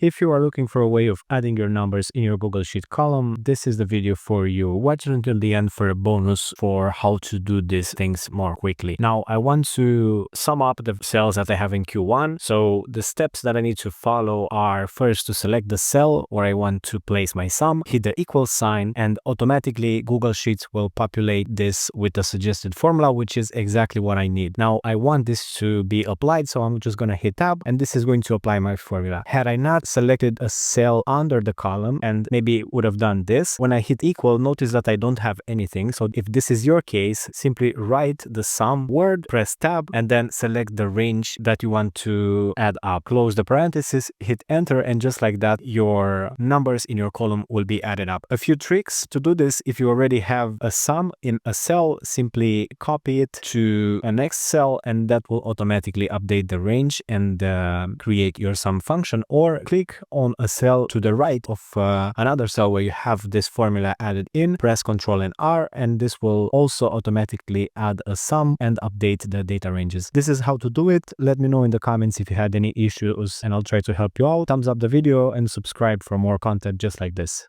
If you are looking for a way of adding your numbers in your Google Sheet column, this is the video for you. Watch it until the end for a bonus for how to do these things more quickly. Now, I want to sum up the cells that I have in Q1. So the steps that I need to follow are first to select the cell where I want to place my sum, hit the equal sign, and automatically Google Sheets will populate this with a suggested formula, which is exactly what I need. Now, I want this to be applied, so I'm just going to hit tab, and this is going to apply my formula. Had I not selected a cell under the column and maybe would have done this, when I hit equal, notice that I don't have anything. So if this is your case, simply write the sum word, press tab, and then select the range that you want to add up. Close the parenthesis, hit enter, and just like that, your numbers in your column will be added up. A few tricks to do this: if you already have a sum in a cell, simply copy it to a next cell, and that will automatically update the range and create your sum function. Or click on a cell to the right of another cell where you have this formula added in, press Ctrl and R, and this will also automatically add a sum and update the data ranges. This is how to do it. Let me know in the comments if you had any issues and I'll try to help you out. Thumbs up the video and subscribe for more content just like this.